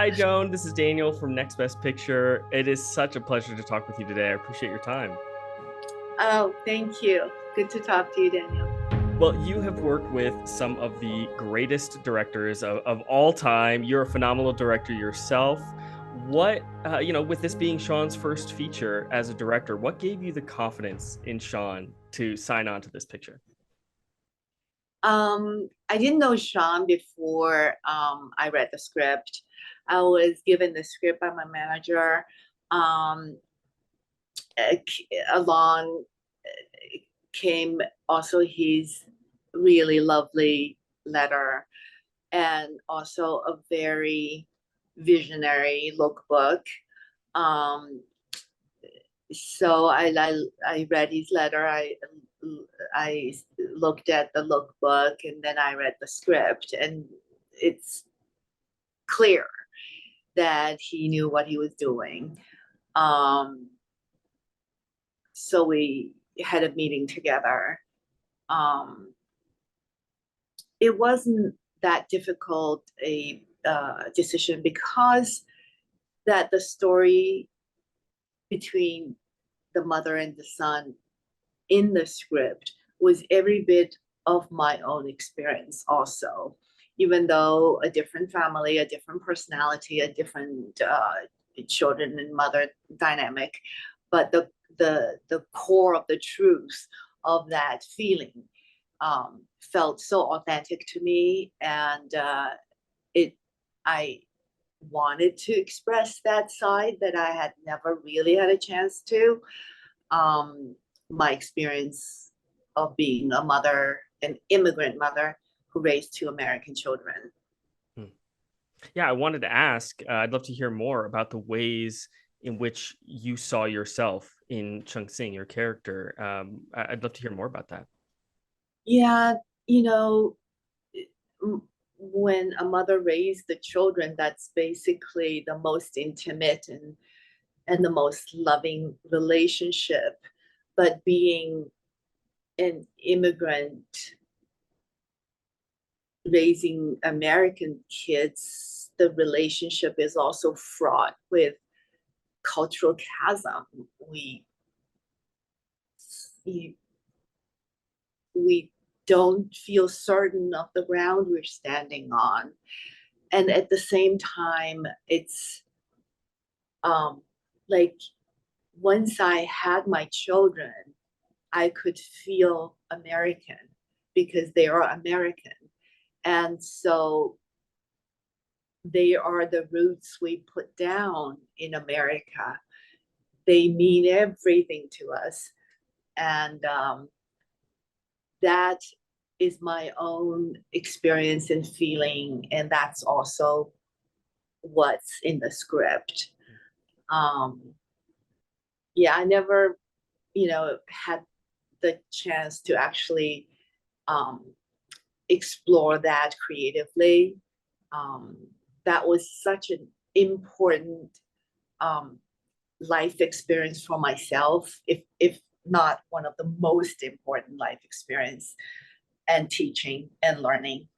Hi, Joan. This is Daniel from Next Best Picture. It is such a pleasure to talk with you today. I appreciate your time. Oh, thank you. Good to talk to you, Daniel. Well, you have worked with some of the greatest directors of all time. You're a phenomenal director yourself. With this being Sean's first feature as a director, what gave you the confidence in Sean to sign on to this picture? I didn't know Sean before I read the script. I was given the script by my manager. Um, Along came also his really lovely letter and also a very visionary lookbook. Um, so I read his letter. I looked at the lookbook and then I read the script, and it's clear that he knew what he was doing. Um, so we had a meeting together. Um, it wasn't that difficult a decision because that the story between the mother and the son in the script was every bit of my own experience also, even though a different family, a different personality, a different children and mother dynamic, but the core of the truth of that feeling felt so authentic to me, and it I wanted to express that side that I had never really had a chance to. Um, my experience of being a mother, an immigrant mother who raised two American children. Hmm. Yeah, I wanted to ask, I'd love to hear more about the ways in which you saw yourself in Chung Sing, your character. I'd love to hear more about that. Yeah, you know, when a mother raised the children, that's basically the most intimate and the most loving relationship. But being an immigrant raising American kids, the relationship is also fraught with cultural chasm. We we don't feel certain of the ground we're standing on, and at the same time, it's um, like once I had my children, I could feel American because they are American, and so they are the roots we put down in America. They mean everything to us. And that is my own experience and feeling. And that's also what's in the script. Um, yeah, I never, had the chance to actually um, explore that creatively. Um, that was such an important um, life experience for myself, if not one of the most important life experience and teaching and learning.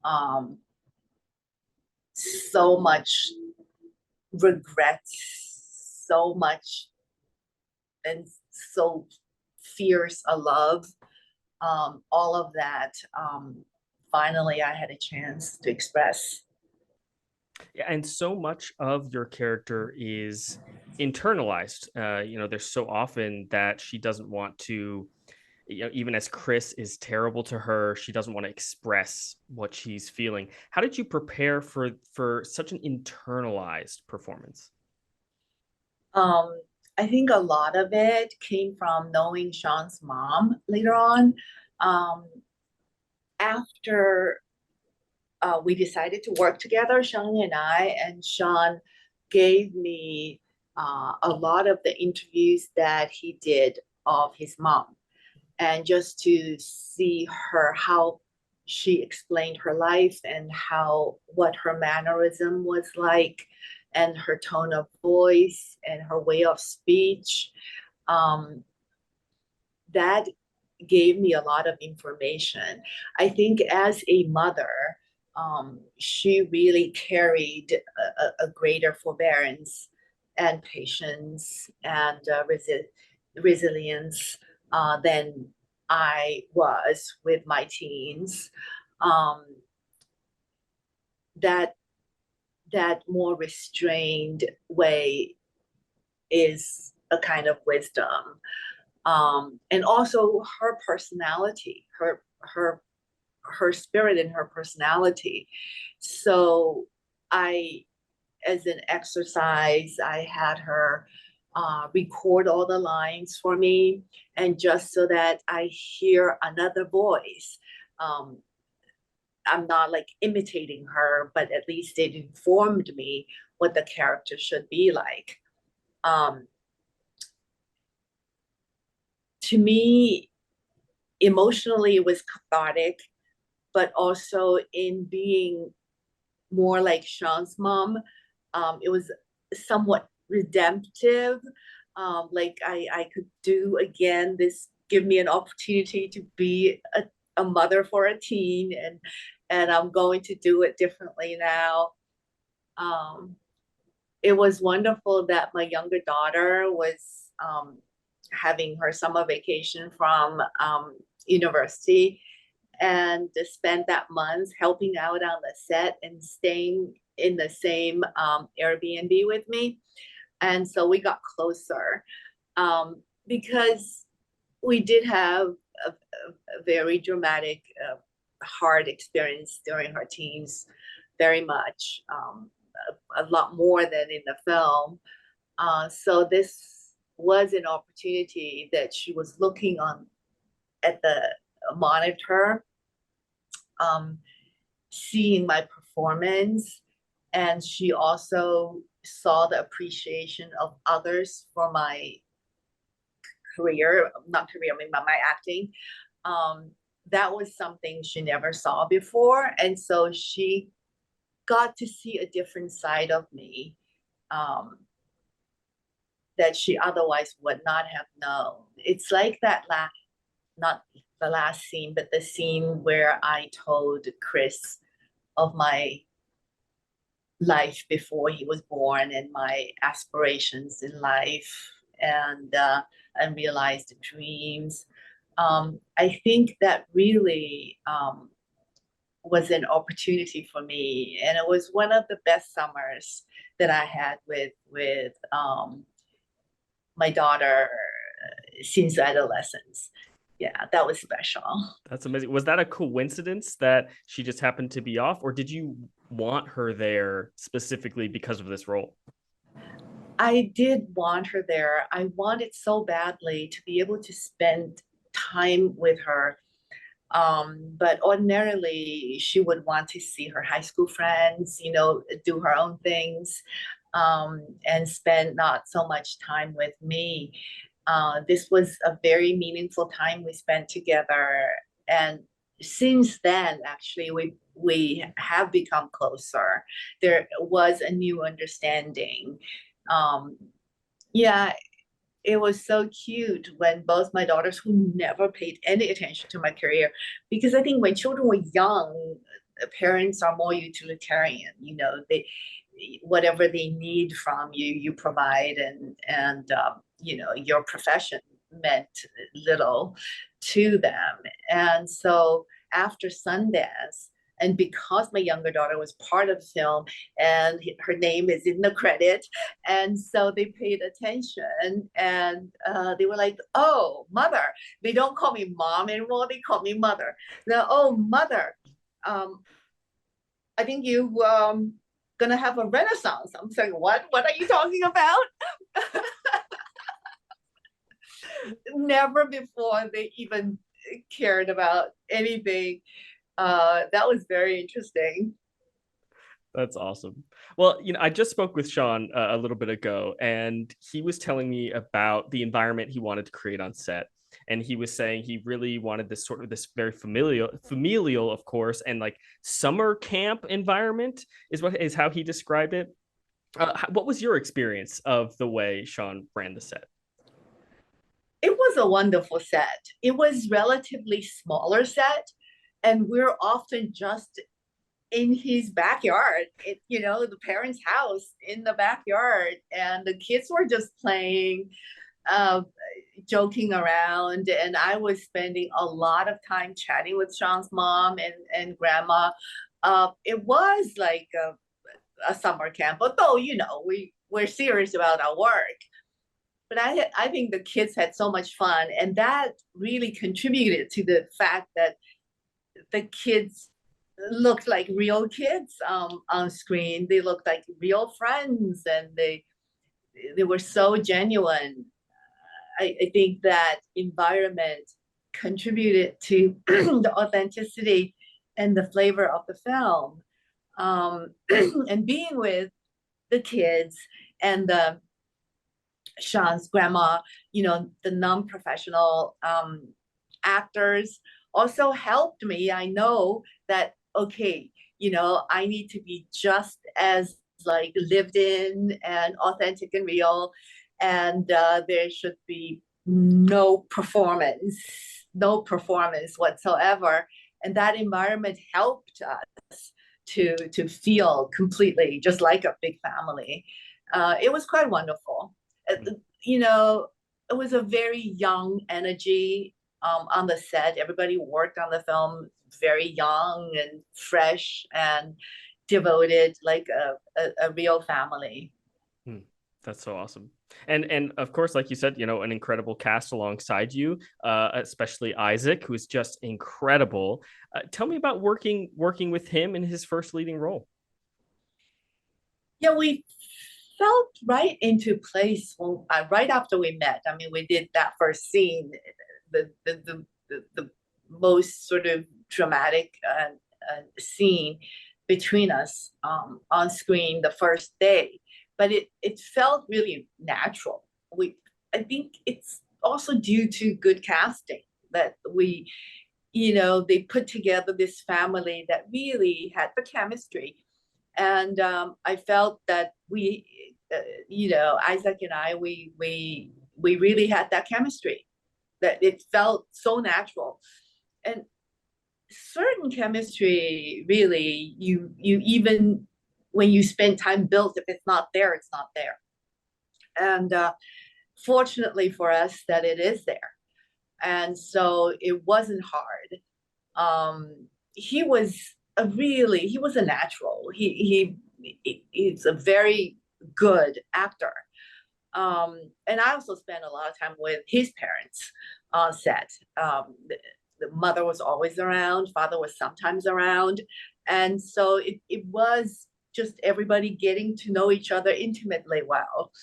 Um, so much regret, so much and so fierce a love. All of that. Finally, I had a chance to express. Yeah, and so much of your character is internalized. There's so often that she doesn't want to, even as Chris is terrible to her, she doesn't want to express what she's feeling. How did you prepare for such an internalized performance? Um, I think a lot of it came from knowing Sean's mom later on. Um, After we decided to work together, Sean and I, and Sean gave me a lot of the interviews that he did of his mom, and just to see her how she explained her life and how what her mannerism was like and her tone of voice and her way of speech, um, that gave me a lot of information. I think as a mother, she really carried a greater forbearance and patience and resilience than I was with my teens. Um, that that more restrained way is a kind of wisdom. And also her personality, her spirit and her personality. So I, as an exercise, I had her record all the lines for me, and just so that I hear another voice. Um, I'm not like imitating her, but at least it informed me what the character should be like. Um, to me, emotionally, it was cathartic, but also in being more like Sean's mom, it was somewhat redemptive. Like I could do again this, give me an opportunity to be a mother for a teen, and I'm going to do it differently now. Um, it was wonderful that my younger daughter was having her summer vacation from university, and spent that month helping out on the set and staying in the same Airbnb with me. And so we got closer because we did have a very dramatic, hard experience during her teens, very much, a lot more than in the film. So this was an opportunity that she was looking on at the monitor, um, seeing my performance, and she also saw the appreciation of others for my career, not career, I mean my acting. Um, that was something she never saw before, and so she got to see a different side of me, um, that she otherwise would not have known. It's like that last, not the last scene, but the scene where I told Chris of my life before he was born and my aspirations in life, and unrealized dreams. I think that really was an opportunity for me, and it was one of the best summers that I had with my daughter since adolescence. Yeah, that was special. That's amazing. Was that a coincidence that she just happened to be off, or did you want her there specifically because of this role? I did want her there. I wanted so badly to be able to spend time with her. But ordinarily, she would want to see her high school friends, do her own things, and spend not so much time with me. This was a very meaningful time we spent together. And since then, actually, we have become closer. There was a new understanding. Um, yeah, it was so cute when both my daughters, who never paid any attention to my career, because I think when children were young, parents are more utilitarian. They, whatever they need from you, you provide, and your profession meant little to them. And so after Sundance, and because my younger daughter was part of the film and her name is in the credit, and so they paid attention, and they were like, oh, mother. They don't call me mom anymore, they call me mother. Now, oh, mother, I think you gonna have a renaissance. I'm saying, what are you talking about? Never before they even cared about anything. That was very interesting. That's awesome. Well, I just spoke with Sean a little bit ago, and he was telling me about the environment he wanted to create on set. And he was saying he really wanted this very familial, of course, and like summer camp environment is how he described it. What was your experience of the way Sean ran the set? It was a wonderful set. It was relatively smaller set, and we're often just in his backyard, the parents' house in the backyard, and the kids were just playing, uh, joking around, and I was spending a lot of time chatting with Sean's mom and grandma. It was like a summer camp, although we're serious about our work. But I think the kids had so much fun, and that really contributed to the fact that the kids looked like real kids on screen. They looked like real friends, and they were so genuine. I think that environment contributed to the authenticity and the flavor of the film. And being with the kids and the Sean's grandma, the non-professional actors also helped me. I know that, okay, I need to be just as like lived in and authentic and real, and there should be no performance whatsoever. And that environment helped us to feel completely just like a big family. It was quite wonderful. You know, it was a very young energy on the set. Everybody worked on the film very young and fresh and devoted, like a real family. That's so awesome. And of course, like you said, an incredible cast alongside you, especially Isaac, who's just incredible. Tell me about working with him in his first leading role. Yeah, we felt right into place right after we met. I mean, we did that first scene, the most sort of dramatic scene between us on screen the first day, but it felt really natural. I think it's also due to good casting that they put together this family that really had the chemistry. And I felt that Isaac and I, we really had that chemistry, that it felt so natural. And certain chemistry, really, you even when you spend time built, if it's not there, it's not there. And fortunately for us, that it is there. And so it wasn't hard. He was he was a natural. He's a very good actor. And I also spent a lot of time with his parents on set. The mother was always around, father was sometimes around. And so it was just everybody getting to know each other intimately well.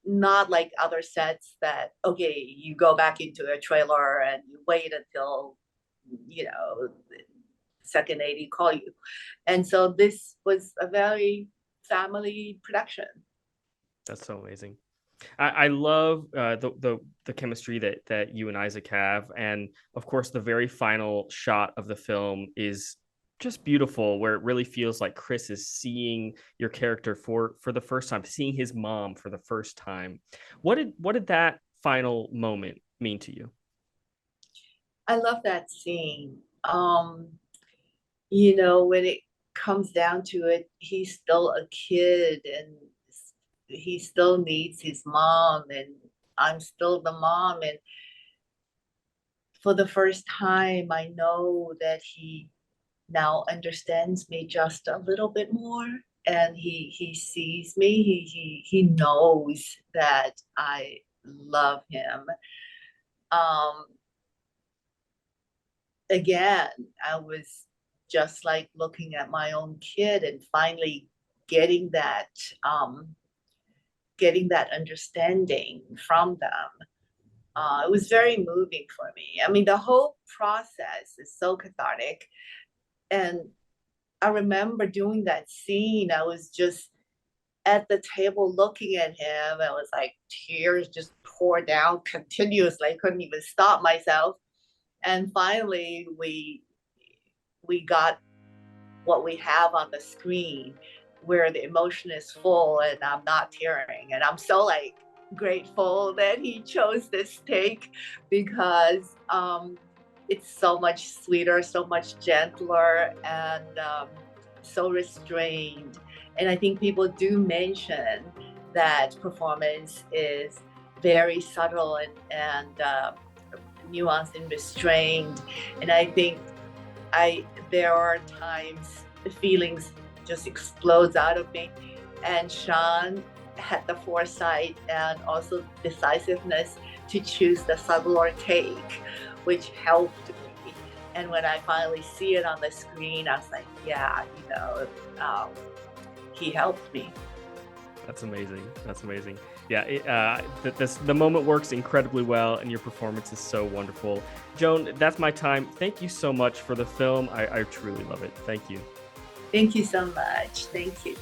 Not like other sets that, okay, you go back into a trailer and you wait until, second AD call you. And so this was a very family production. That's so amazing. I love the chemistry that you and Isaac have, and of course, the very final shot of the film is just beautiful, where it really feels like Chris is seeing your character for the first time, seeing his mom for the first time. What did that final moment mean to you? I love that scene. When it comes down to it, he's still a kid and he still needs his mom, and I'm still the mom. And for the first time, I know that he now understands me just a little bit more. And he sees me. He knows that I love him. Um, Again, I was just like looking at my own kid and finally getting that understanding from them. It was very moving for me. I mean, the whole process is so cathartic. And I remember doing that scene, I was just at the table looking at him. I was like, tears just poured down continuously. I couldn't even stop myself. And finally, we got what we have on the screen, where the emotion is full and I'm not tearing. And I'm so grateful that he chose this take, because it's so much sweeter, so much gentler, and so restrained. And I think people do mention that performance is very subtle and nuanced and restrained. And I think there are times the feelings just explodes out of me. And Sean had the foresight and also decisiveness to choose the subtler take, which helped me. And when I finally see it on the screen, I was like, yeah, he helped me. That's amazing. That's amazing. Yeah, the moment works incredibly well, and your performance is so wonderful. Joan, that's my time. Thank you so much for the film. I truly love it. Thank you. Thank you so much. Thank you.